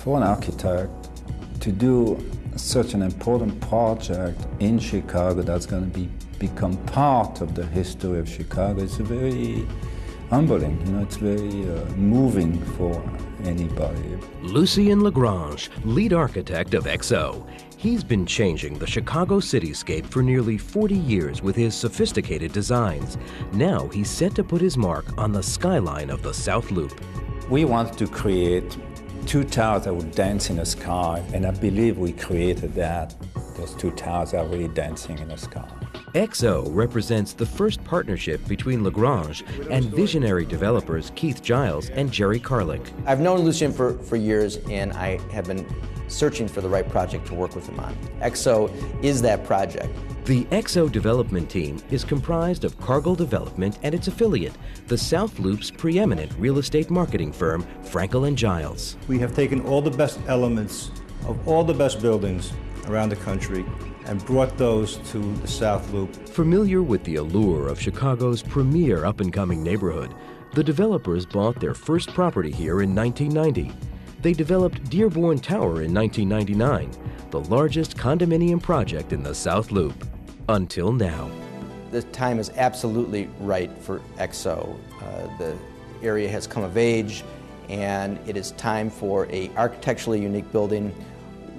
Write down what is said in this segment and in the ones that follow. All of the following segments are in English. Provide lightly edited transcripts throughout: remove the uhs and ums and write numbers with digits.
For an architect to do such an important project in Chicago that's going to become part of the history of Chicago is very humbling. You know, it's very moving for anybody. Lucien Lagrange, lead architect of XO. He's been changing the Chicago cityscape for nearly 40 years with his sophisticated designs. Now he's set to put his mark on the skyline of the South Loop. We wanted to create two towers that would dance in the sky, and I believe we created that. Those two towers are really dancing in the sky. XO represents the first partnership between Lagrange and visionary developers Keith Giles and Jerry Carlick. I've known Lucien for years, and I have been searching for the right project to work with him on. XO is that project. The XO development team is comprised of Cargill Development and its affiliate, the South Loop's preeminent real estate marketing firm, Frankel & Giles. We have taken all the best elements of all the best buildings around the country and brought those to the South Loop. Familiar with the allure of Chicago's premier up-and-coming neighborhood, the developers bought their first property here in 1990. They developed Dearborn Tower in 1999, the largest condominium project in the South Loop, until now. The time is absolutely right for XO. The area has come of age, and it is time for an architecturally unique building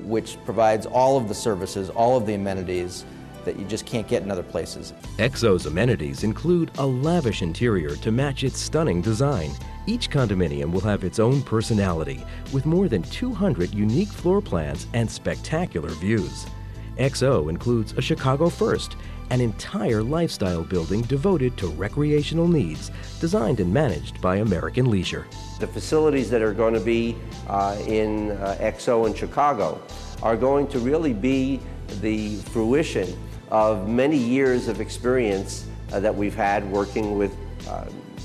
which provides all of the services, all of the amenities that you just can't get in other places. XO's amenities include a lavish interior to match its stunning design. Each condominium will have its own personality, with more than 200 unique floor plans and spectacular views. XO includes a Chicago First, an entire lifestyle building devoted to recreational needs, designed and managed by American Leisure. The facilities that are going to be in XO in Chicago are going to really be the fruition of many years of experience that we've had working with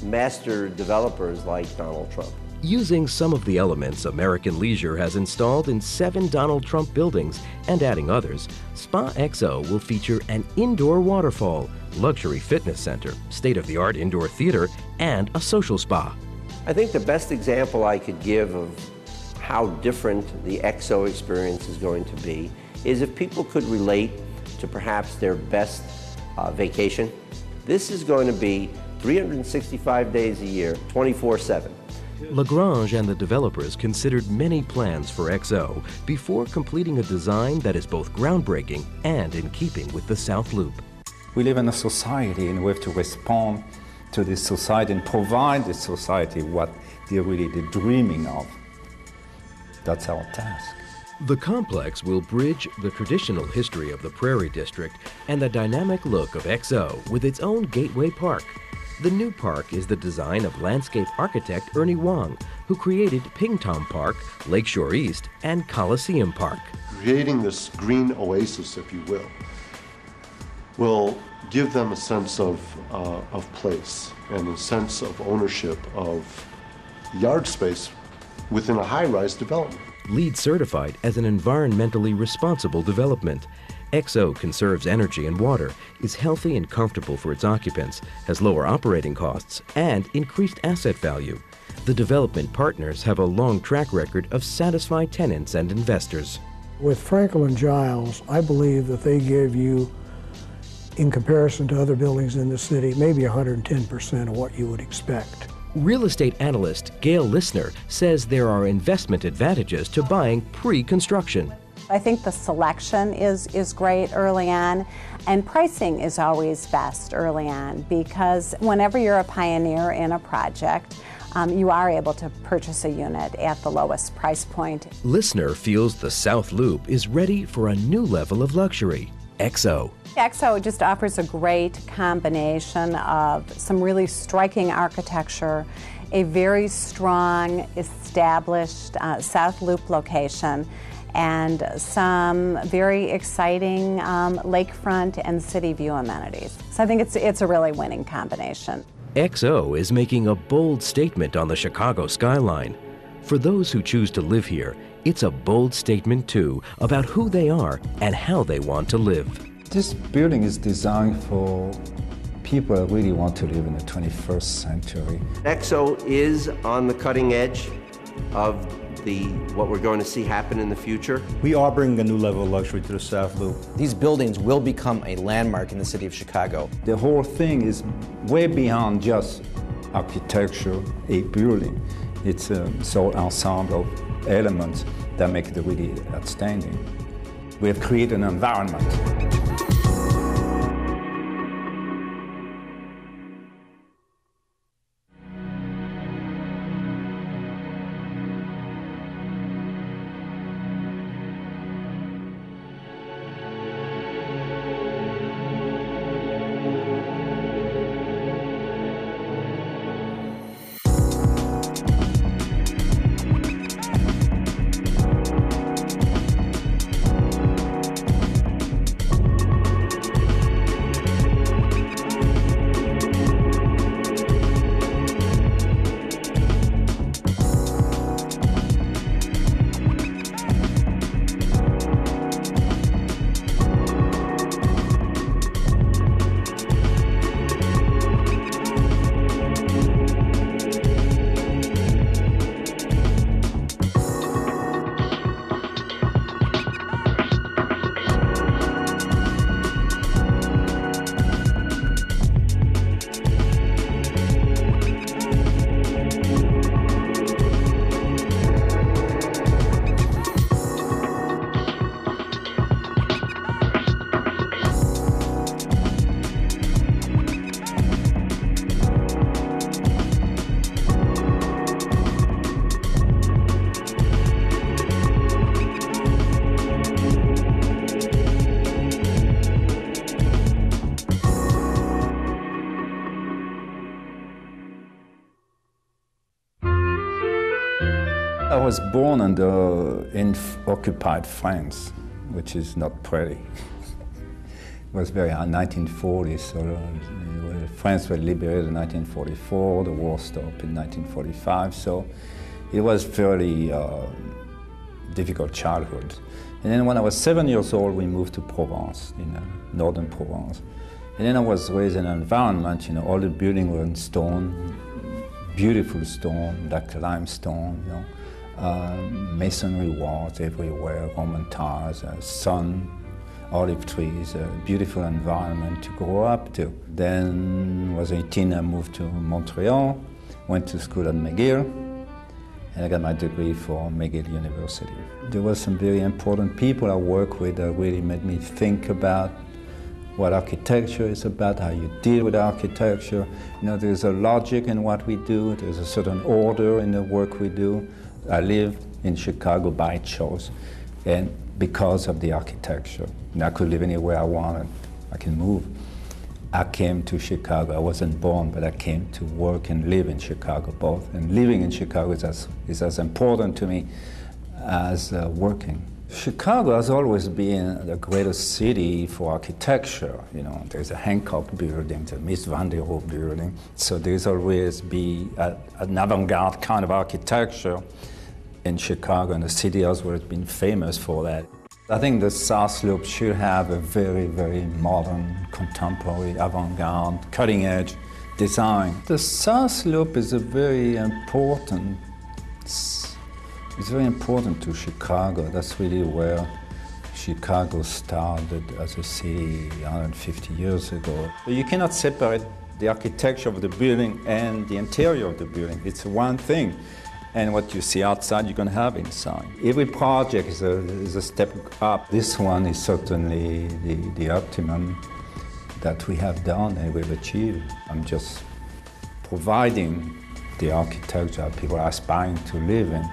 master developers like Donald Trump. Using some of the elements American Leisure has installed in 7 Donald Trump buildings and adding others, Spa XO will feature an indoor waterfall, luxury fitness center, state-of-the-art indoor theater, and a social spa. I think the best example I could give of how different the XO experience is going to be is if people could relate to perhaps their best vacation. This is going to be 365 days a year, 24/7. Lagrange and the developers considered many plans for XO before completing a design that is both groundbreaking and in keeping with the South Loop. We live in a society, and we have to respond to this society and provide this society what they're really dreaming of. That's our task. The complex will bridge the traditional history of the Prairie District and the dynamic look of XO with its own Gateway Park. The new park is the design of landscape architect Ernie Wong, who created Pingtom Park, Lakeshore East, and Coliseum Park. Creating this green oasis, if you will give them a sense of place and a sense of ownership of yard space within a high-rise development. LEED certified as an environmentally responsible development, XO conserves energy and water, is healthy and comfortable for its occupants, has lower operating costs, and increased asset value. The development partners have a long track record of satisfied tenants and investors. With Frankel & Giles, I believe that they give you, in comparison to other buildings in the city, maybe 110% of what you would expect. Real estate analyst Gail Lissner says there are investment advantages to buying pre-construction. I think the selection is great early on, and pricing is always best early on, because whenever you're a pioneer in a project, you are able to purchase a unit at the lowest price point. Lissner feels the South Loop is ready for a new level of luxury. XO. XO just offers a great combination of some really striking architecture, a very strong, established South Loop location, and some very exciting lakefront and city view amenities. So I think it's a really winning combination. XO is making a bold statement on the Chicago skyline. For those who choose to live here, it's a bold statement too about who they are and how they want to live. This building is designed for people that really want to live in the 21st century. XO is on the cutting edge of what we're going to see happen in the future. We are bringing a new level of luxury to the South Loop. These buildings will become a landmark in the city of Chicago. The whole thing is way beyond just architecture, a building. It's a sort of ensemble of elements that make it really outstanding. We have created an environment. I was born in occupied France, which is not pretty. It was very hard, 1940, so France was liberated in 1944, the war stopped in 1945, so it was fairly difficult childhood. And then when I was 7 years old, we moved to Provence, northern Provence. And then I was raised in an environment, all the buildings were in stone, beautiful stone, like limestone, masonry walls everywhere, Roman tiles, sun, olive trees, a beautiful environment to grow up to. Then, was 18, I moved to Montreal, went to school at McGill, and I got my degree from McGill University. There were some very important people I worked with that really made me think about what architecture is about, how you deal with architecture. There's a logic in what we do, there's a certain order in the work we do. I live in Chicago by choice, and because of the architecture. And I could live anywhere I wanted, I can move. I came to Chicago, I wasn't born, but I came to work and live in Chicago both. And living in Chicago is as important to me as working. Chicago has always been the greatest city for architecture. There's a Hancock building, the Miss Van der Rohe building. So there's always been an avant-garde kind of architecture in Chicago, and the city has always been famous for that. I think the South Loop should have a very, very modern, contemporary, avant-garde, cutting-edge design. The South Loop is very important to Chicago. That's really where Chicago started as a city 150 years ago. You cannot separate the architecture of the building and the interior of the building. It's one thing. And what you see outside, you're going to have inside. Every project is a step up. This one is certainly the optimum that we have done and we've achieved. I'm just providing the architecture people are aspiring to live in.